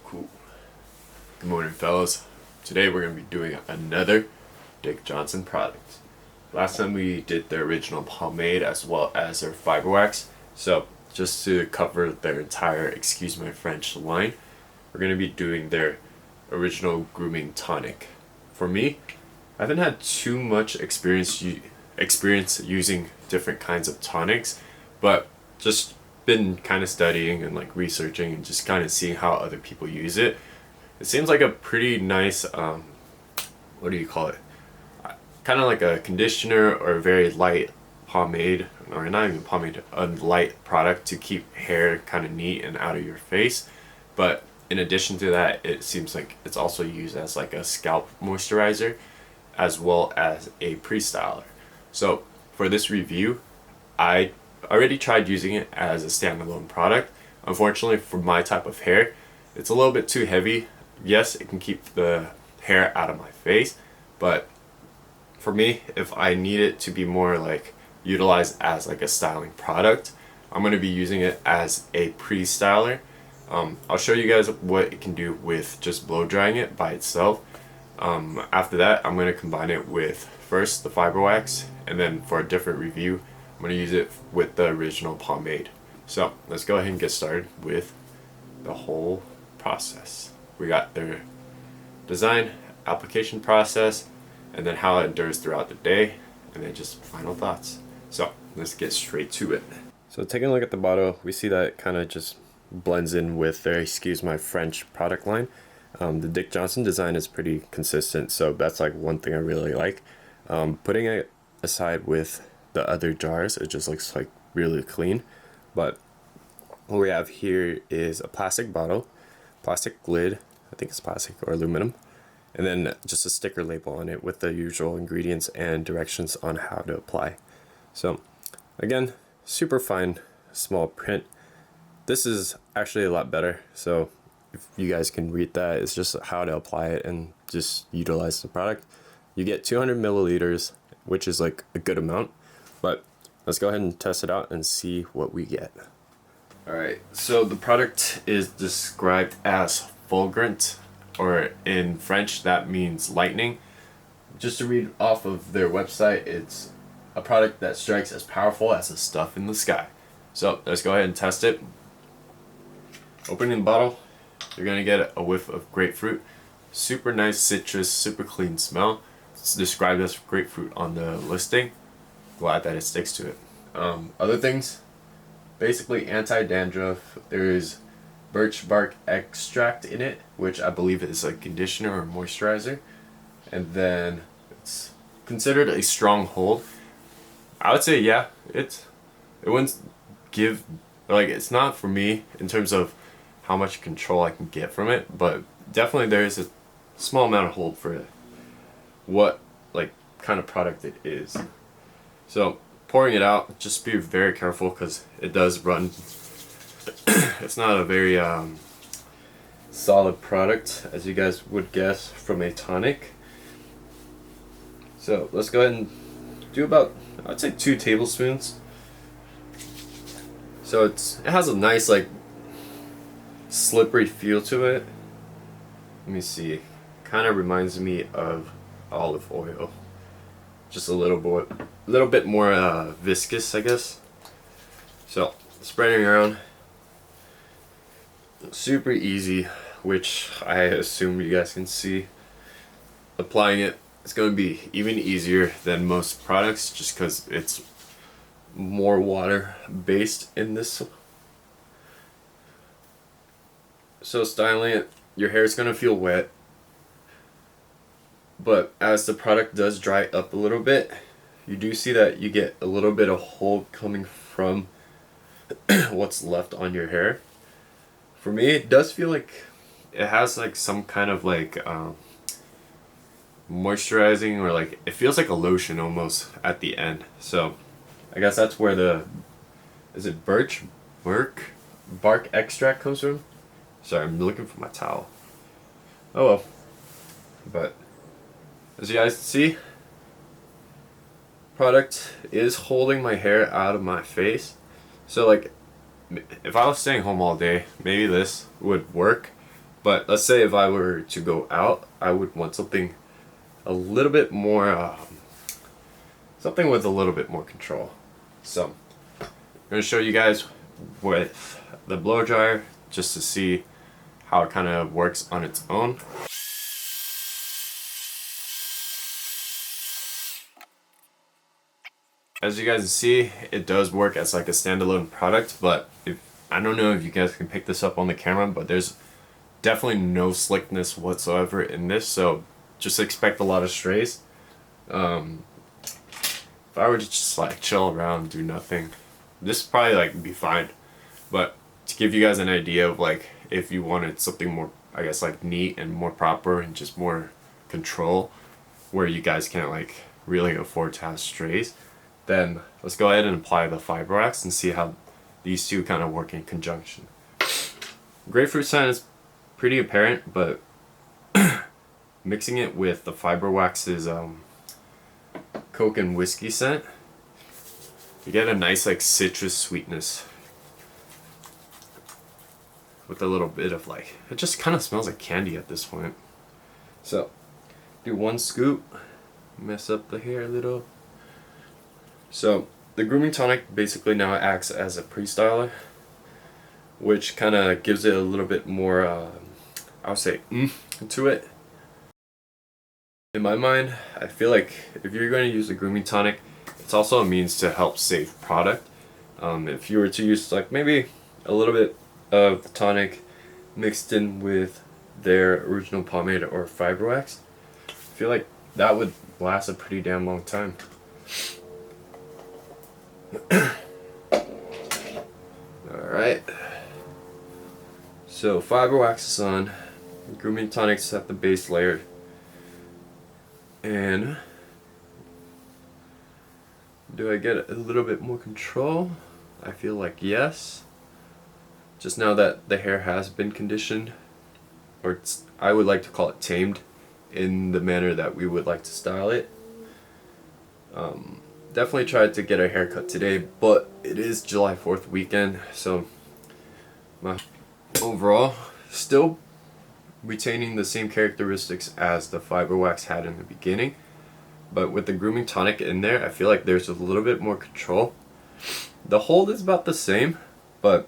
Cool. Good morning, fellas. Today we're going to be doing another Dick Johnson product. Last time we did their original pomade as well as their fiber wax. So just to cover their entire, excuse my French, line, we're going to be doing their original Grooming Tonic. For me, I haven't had too much experience using different kinds of tonics, but just been kind of studying and like researching and just kind of seeing how other people use it. It seems like a pretty nice what do you call it, kind of like a conditioner or a very light pomade, or not even pomade, a light product to keep hair kind of neat and out of your face. But in addition to that, it seems like it's also used as like a scalp moisturizer as well as a pre-styler. So for this review, I already tried using it as a standalone product. Unfortunately, for my type of hair, it's a little bit too heavy. Yes, it can keep the hair out of my face, but for me, if I need it to be more like utilized as like a styling product, I'm going to be using it as a pre-styler. I'll show you guys what it can do with just blow drying it by itself. After that, I'm going to combine it with first the fiber wax, and then for a different review, I'm going to use it with the original pomade. So let's go ahead and get started with the whole process. We got their design, application process, and then how it endures throughout the day, and then just final thoughts. So let's get straight to it. So taking a look at the bottle, we see that it kind of just blends in with their, excuse my French, product line. The Dick Johnson design is pretty consistent, so that's like one thing I really like. Putting it aside with the other jars, it just looks like really clean. But what we have here is a plastic bottle, plastic lid, I think it's plastic or aluminum, and then just a sticker label on it with the usual ingredients and directions on how to apply. So again, super fine small print. This is actually a lot better, so if you guys can read that, it's just how to apply it and just utilize the product. You get 200 milliliters, which is like a good amount, but let's go ahead and test it out and see what we get. Alright, so the product is described as fulgurant, or in French that means lightning. Just to read off of their website, it's a product that strikes as powerful as the stuff in the sky. So let's go ahead and test it. Opening the bottle, you're gonna get a whiff of grapefruit. Super nice citrus, super clean smell. It's described as grapefruit on the listing. Glad that it sticks to it. Other things, basically anti-dandruff. There is birch bark extract in it, which I believe is a conditioner or moisturizer. And then it's considered a strong hold. I would say, yeah, it wouldn't give, like, it's not for me in terms of how much control I can get from it, but definitely there is a small amount of hold for what like kind of product it is. So pouring it out, just be very careful because it does run. It's not a very solid product, as you guys would guess from a tonic. So let's go ahead and do about, I'd say 2 tablespoons. So it has a nice like slippery feel to it. Let me see. Kind of reminds me of olive oil. Just a little bit more viscous, I guess. So spreading around, super easy, which I assume you guys can see. Applying it, it's going to be even easier than most products just because it's more water based in this. So styling it, your hair is going to feel wet, but as the product does dry up a little bit, you do see that you get a little bit of hold coming from what's left on your hair. For me, it does feel like it has like some kind of like moisturizing, or like it feels like a lotion almost at the end. So I guess that's where the, is it birch bark extract comes from? Sorry, I'm looking for my towel. Oh well. But as you guys see, product is holding my hair out of my face. So like, if I was staying home all day, maybe this would work. But let's say if I were to go out, I would want something a little bit more, something with a little bit more control. So I'm going to show you guys with the blow dryer just to see how it kind of works on its own. As you guys can see, it does work as like a standalone product, but I don't know if you guys can pick this up on the camera, but there's definitely no slickness whatsoever in this, so just expect a lot of strays. If I were to just like chill around, do nothing, this would probably like be fine. But to give you guys an idea of like if you wanted something more, I guess, like neat and more proper and just more control, where you guys can't like really afford to have strays, then let's go ahead and apply the FIBRE and see how these two kind of work in conjunction. Grapefruit scent is pretty apparent, but mixing it with the FIBRE wax's Coke and whiskey scent, you get a nice like citrus sweetness with a little bit of like, it just kind of smells like candy at this point. So do one scoop, mess up the hair a little. So the Grooming Tonic basically now acts as a pre-styler, which kind of gives it a little bit more, I would say, to it. In my mind, I feel like if you're going to use the Grooming Tonic, it's also a means to help save product. If you were to use like maybe a little bit of the tonic mixed in with their original pomade or FIBRE wax, I feel like that would last a pretty damn long time. Alright, so FIBRE wax is on, Grooming Tonic's at the base layer, and do I get a little bit more control? I feel like yes. Just now that the hair has been conditioned, or I would like to call it tamed, in the manner that we would like to style it. Definitely tried to get a haircut today, but it is July 4th weekend, so overall, still retaining the same characteristics as the FIBRE wax had in the beginning, but with the Grooming Tonic in there, I feel like there's a little bit more control. The hold is about the same, but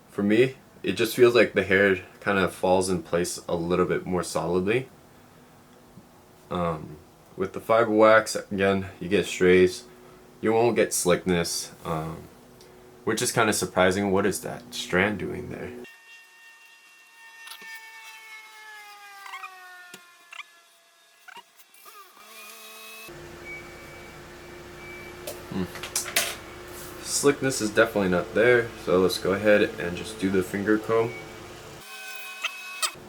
for me, it just feels like the hair kind of falls in place a little bit more solidly. With the FIBRE wax, again, you get strays. You won't get slickness, which is kind of surprising. What is that strand doing there? Slickness is definitely not there, so let's go ahead and just do the finger comb.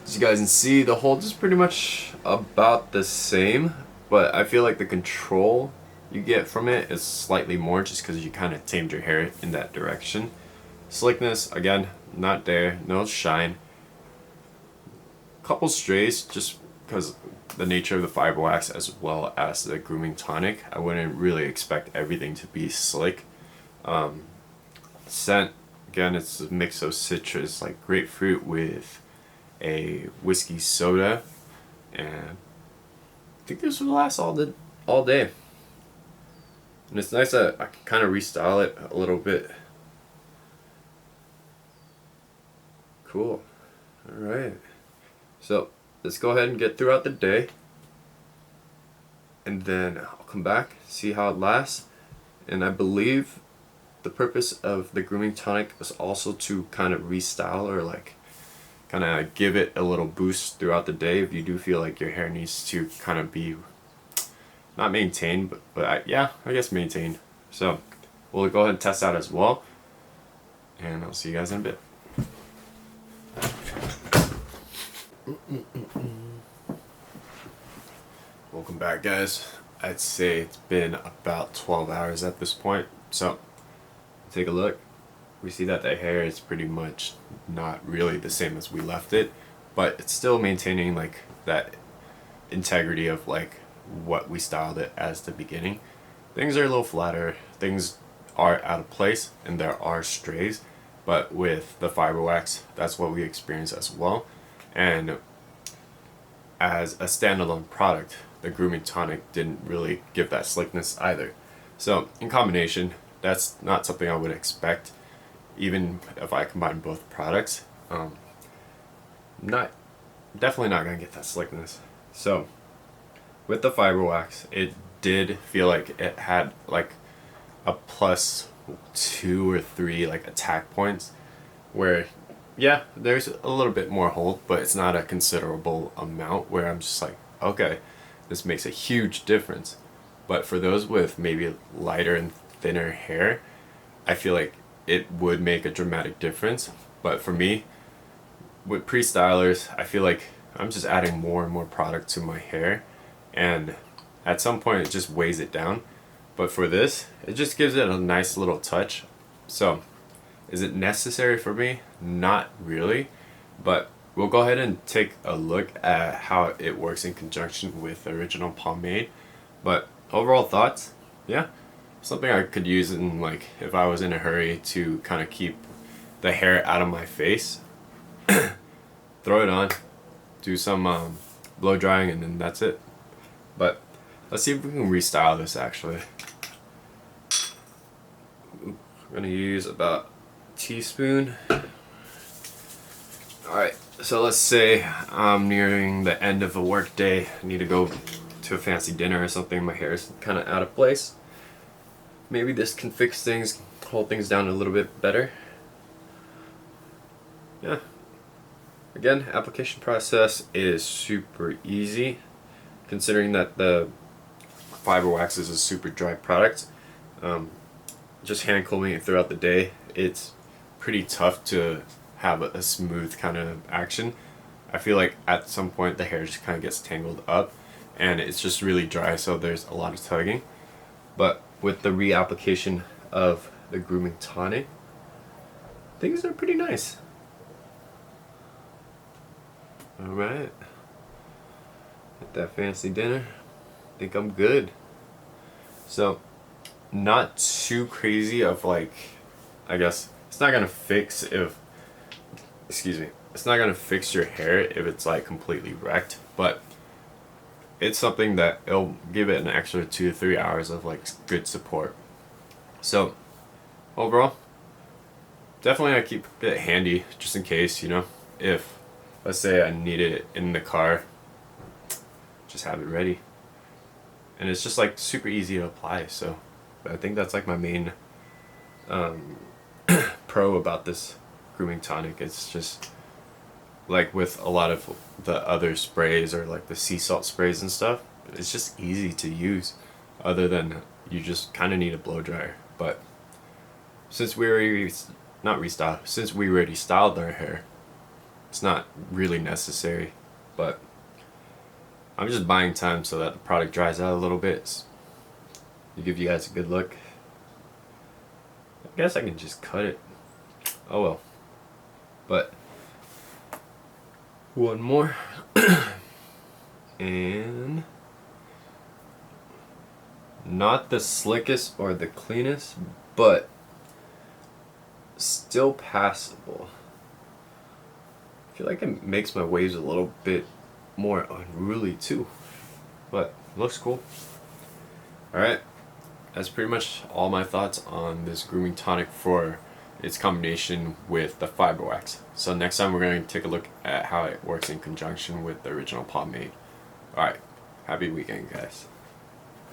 As you guys can see, the hold is pretty much about the same, but I feel like the control you get from it is slightly more just because you kind of tamed your hair in that direction. Slickness, again, not there, no shine. Couple strays just because the nature of the FIBRE wax as well as the Grooming Tonic. I wouldn't really expect everything to be slick. Scent, again, it's a mix of citrus like grapefruit with a whiskey soda, and I think this will last all day. And it's nice that I can kind of restyle it a little bit. Cool. Alright, so let's go ahead and get throughout the day, and then I'll come back, see how it lasts. And I believe the purpose of the Grooming Tonic is also to kind of restyle, or like kind of give it a little boost throughout the day if you do feel like your hair needs to kind of be not maintained, but yeah, I guess maintained. So we'll go ahead and test that as well, and I'll see you guys in a bit. Welcome back, guys. I'd say it's been about 12 hours at this point, so take a look. We see that the hair is pretty much not really the same as we left it, but it's still maintaining like that integrity of like what we styled it as the beginning. Things are a little flatter, things are out of place, and there are strays, but with the FIBRE wax, that's what we experience as well. And as a standalone product, the Grooming Tonic didn't really give that slickness either. So in combination, that's not something I would expect, even if I combine both products. Not Definitely not gonna get that slickness. So with the fiber wax, it did feel like it had like a plus 2 or 3 like attack points, where yeah, there's a little bit more hold, but it's not a considerable amount where I'm just like, okay, this makes a huge difference. But for those with maybe lighter and thinner hair, I feel like it would make a dramatic difference. But for me, with pre-stylers, I feel like I'm just adding more and more product to my hair, and at some point it just weighs it down. But for this, it just gives it a nice little touch. So is it necessary for me? Not really, but we'll go ahead and take a look at how it works in conjunction with the original pomade. But overall thoughts, yeah, something I could use in, like, if I was in a hurry to kind of keep the hair out of my face. Throw it on, do some blow drying, and then that's it. But let's see if we can restyle this actually. I'm gonna use about a teaspoon. Alright, so let's say I'm nearing the end of a work day. I need to go to a fancy dinner or something. My hair is kind of out of place. Maybe this can fix things, hold things down a little bit better. Yeah. Again, application process is super easy, considering that the fiber wax is a super dry product. Just hand combing it throughout the day, it's pretty tough to have a smooth kind of action. I feel like at some point the hair just kind of gets tangled up and it's just really dry, so there's a lot of tugging. But with the reapplication of the Grooming Tonic, things are pretty nice. Alright, at that fancy dinner, I think I'm good. So, not too crazy of, like, I guess, it's not gonna fix it's not gonna fix your hair if it's like completely wrecked, but it's something that it'll give it an extra 2 to 3 hours of like good support. So, overall, definitely I keep it handy just in case, you know, if let's say I need it in the car, just have it ready. And it's just like super easy to apply, so I think that's like my main pro about this Grooming Tonic. It's just like with a lot of the other sprays or like the sea salt sprays and stuff, it's just easy to use, other than you just kind of need a blow dryer. But since we already since we already styled our hair, it's not really necessary. But I'm just buying time so that the product dries out a little bit, to give you guys a good look. I guess I can just cut it. Oh well. But one more. And not the slickest or the cleanest, but still passable. I feel like it makes my waves a little bit more unruly too, but looks cool. Alright, that's pretty much all my thoughts on this Grooming Tonic for its combination with the fiber wax. So next time we're going to take a look at how it works in conjunction with the original pomade. Alright, happy weekend guys.